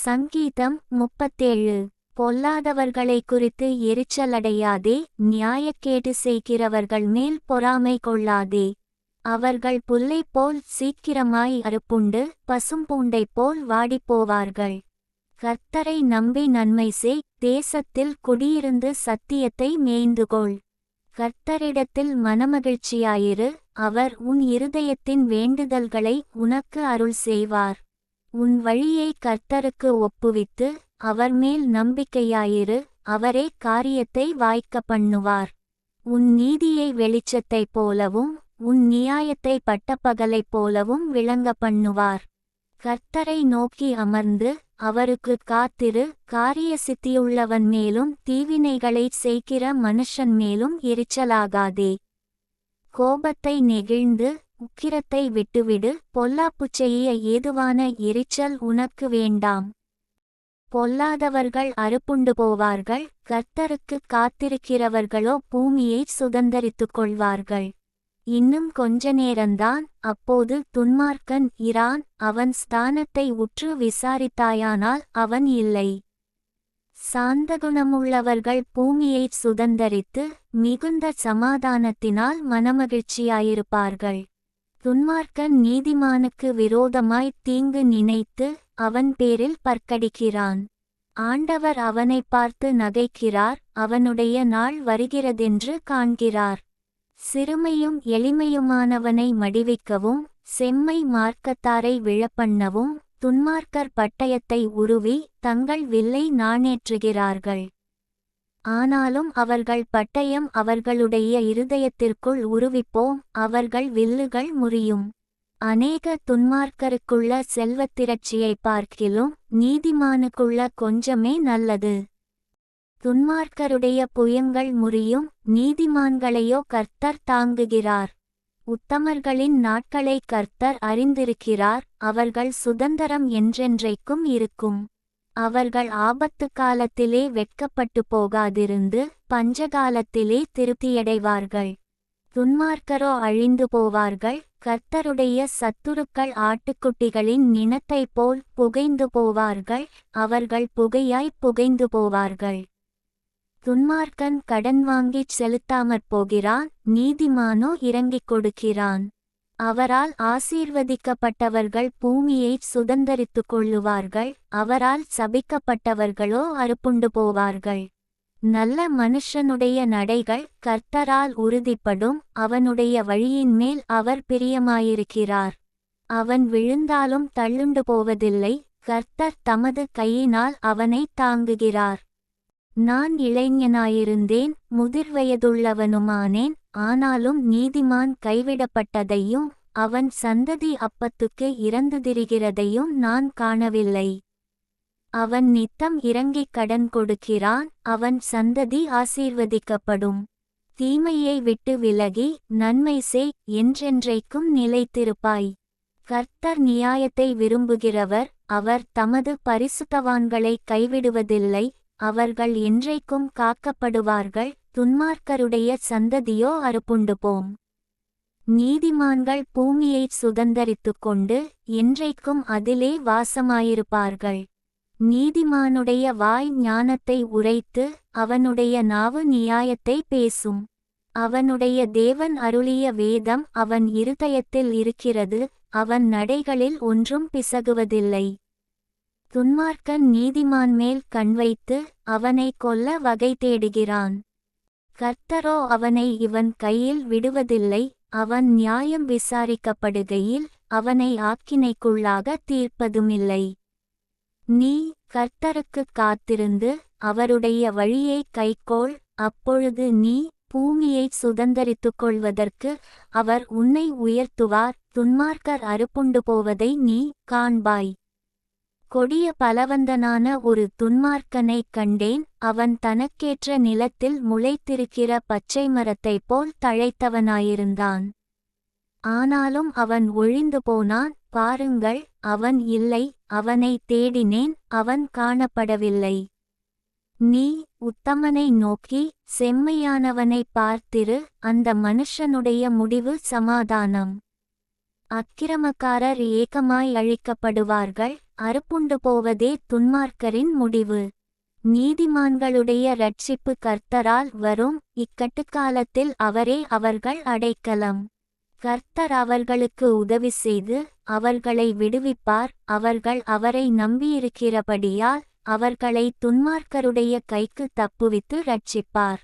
சங்கீதம் 37. பொல்லாதவர்களை குறித்து எரிச்சலடையாதே, நியாயக்கேடு செய்கிறவர்கள் மேல் பொறாமை கொள்ளாதே. அவர்கள் புல்லைப் போல் சீக்கிரமாய் அறுப்புண்டு பசும்பூண்டைப் போல் வாடிப்போவார்கள். கர்த்தரை நம்பி நன்மை செய், தேசத்தில் குடியிருந்து சத்தியத்தை மேய்ந்துகொள். கர்த்தரிடத்தில் மனமகிழ்ச்சியாயிரு, அவர் உன் இருதயத்தின் வேண்டுதல்களை உனக்கு அருள் செய்வார். உன் வழியை கர்த்தருக்கு ஒப்புவித்து அவர்மேல் நம்பிக்கையாயிரு, அவரே காரியத்தை வாய்க்க பண்ணுவார். உன் நீதியை வெளிச்சத்தைப் போலவும் உன் நியாயத்தை பட்டப்பகலைப் போலவும் விளங்க பண்ணுவார். கர்த்தரை நோக்கி அமர்ந்து அவருக்கு காத்திரு, காரிய சித்தியுள்ளவன் மேலும் தீவினைகளைச் செய்கிற மனுஷன் மேலும் எரிச்சலாகாதே. கோபத்தை நெகிழ்ந்து உக்கிரத்தை விட்டுவிடு, பொல்லாப்புச் செய்ய ஏதுவான எரிச்சல் உனக்கு வேண்டாம். பொல்லாதவர்கள் அறுப்புண்டு போவார்கள், கர்த்தருக்கு காத்திருக்கிறவர்களோ பூமியைச் சுதந்தரித்துக் கொள்வார்கள். இன்னும் கொஞ்ச நேரந்தான், அப்போது துன்மார்க்கன் இரான், அவன் ஸ்தானத்தை உற்று விசாரித்தாயானால் அவன் இல்லை. சாந்தகுணமுள்ளவர்கள் பூமியைச் சுதந்தரித்து மிகுந்த சமாதானத்தினால் மனமகிழ்ச்சியாயிருப்பார்கள். துன்மார்க்கன் நீதிமானுக்கு விரோதமாய் தீங்கு நினைத்து அவன் பேரில் பற்கடிக்கிறான். ஆண்டவர் அவனைப் பார்த்து நகைக்கிறார், அவனுடைய நாள் வருகிறதென்று காண்கிறார். சிறுமையும் எளிமையுமானவனை மடிவிக்கவும் செம்மை மார்க்கத்தாரை விழப்பண்ணவும் துன்மார்க்கர் பட்டயத்தை உருவி தங்கள் வில்லை நாணேற்றுகிறார்கள். ஆனாலும் அவர்கள் பட்டயம் அவர்களுடைய இருதயத்திற்குள் உருவிப்போம், அவர்கள் வில்லுகள் முறியும். அநேக துன்மார்க்கருக்குள்ள செல்வத்திரட்சியைப் பார்க்கிலும் நீதிமானுக்குள்ள கொஞ்சமே நல்லது. துன்மார்க்கருடைய புயங்கள் முறியும், நீதிமான்களையோ கர்த்தர் தாங்குகிறார். உத்தமர்களின் நாட்களை கர்த்தர் அறிந்திருக்கிறார், அவர்கள் சுதந்தரம் என்றென்றைக்கும் இருக்கும். அவர்கள் ஆபத்து காலத்திலே வெட்கப்பட்டு போகாதிருந்து பஞ்சகாலத்திலே திருப்தியடைவார்கள். துன்மார்க்கரோ அழிந்து போவார்கள், கர்த்தருடைய சத்துருக்கள் ஆட்டுக்குட்டிகளின் நிணத்தைப் போல் புகைந்து போவார்கள், அவர்கள் புகையாய் புகைந்து போவார்கள். துன்மார்க்கன் கடன் வாங்கிச் செலுத்தாமற் போகிறான், நீதிமானோ இறங்கிக் கொடுக்கிறான். அவரால் ஆசீர்வதிக்கப்பட்டவர்கள் பூமியைச் சுதந்தரித்துக் கொள்ளுவார்கள், அவரால் சபிக்கப்பட்டவர்களோ அறுப்புண்டு போவார்கள். நல்ல மனுஷனுடைய நடைகள் கர்த்தரால் உறுதிப்படும், அவனுடைய வழியின்மேல் அவர் பிரியமாயிருக்கிறார். அவன் விழுந்தாலும் தள்ளுண்டு போவதில்லை, கர்த்தர் தமது கையினால் அவனை தாங்குகிறார். நான் இளைஞனாயிருந்தேன், முதிர்வயதுள்ளவனுமானேன், ஆனாலும் நீதிமான் கைவிடப்பட்டதையும் அவன் சந்ததி அப்பத்துக்கு இறந்து திரிகிறதையும் நான் காணவில்லை. அவன் நித்தம் இறங்கிக் கடன் கொடுக்கிறான், அவன் சந்ததி ஆசீர்வதிக்கப்படும். தீமையை விட்டு விலகி நன்மை செய், என்றென்றைக்கும் நிலைத்திருப்பாய். கர்த்தர் நியாயத்தை விரும்புகிறவர், அவர் தமது பரிசுத்தவான்களை கைவிடுவதில்லை, அவர்கள் என்றைக்கும் காக்கப்படுவார்கள். துன்மார்க்கருடைய சந்ததியோ அறுப்புண்டு போம். நீதிமான்கள் பூமியைச் சுதந்தரித்துக் கொண்டு என்றைக்கும் அதிலே வாசமாயிருப்பார்கள். நீதிமானுடைய வாய் ஞானத்தை உரைத்து அவனுடைய நாவு நியாயத்தை பேசும். அவனுடைய தேவன் அருளிய வேதம் அவன் இருதயத்தில் இருக்கிறது, அவன் நடைகளில் ஒன்றும் பிசகுவதில்லை. துன்மார்க்கன் நீதிமான் மேல் கண்வைத்து அவனை கொல்ல வகை தேடுகிறான். கர்த்தரோ அவனை இவன் கையில் விடுவதில்லை, அவன் நியாயம் விசாரிக்கப்படுகையில் அவனை ஆக்கினைக்குள்ளாக தீர்ப்பதுமில்லை. நீ கர்த்தருக்குக் காத்திருந்து அவருடைய வழியை கைக்கோள், அப்பொழுது நீ பூமியைச் சுதந்தரித்துக் கொள்வதற்கு அவர் உன்னை உயர்த்துவார். துன்மார்க்கர் அறுப்புண்டு போவதை நீ காண்பாய். கொடிய பலவந்தனான ஒரு துன்மார்க்கனைக் கண்டேன், அவன் தனக்கேற்ற நிலத்தில் முளைத்திருக்கிற பச்சை மரத்தைப் போல் தழைத்தவனாயிருந்தான். ஆனாலும் அவன் ஒழிந்து போனான், பாருங்கள், அவன் இல்லை, அவனை தேடினேன், அவன் காணப்படவில்லை. நீ உத்தமனை நோக்கி செம்மையானவனைப் பார்த்திரு, அந்த மனுஷனுடைய முடிவு சமாதானம். அக்கிரமக்காரர் ஏகமாய் அழிக்கப்படுவார்கள், அறுப்புண்டு போவதே துன்மார்க்கரின் முடிவு. நீதிமான்களுடைய இரட்சிப்பு கர்த்தரால் வரும், இக்கட்டுக்காலத்தில் அவரே அவர்கள் அடைக்கலம். கர்த்தர் அவர்களுக்கு உதவி செய்து அவர்களை விடுவிப்பார். அவர்கள் அவரை நம்பியிருக்கிறபடியால் அவர்களை துன்மார்க்கருடைய கைக்கு தப்புவித்து இரட்சிப்பார்.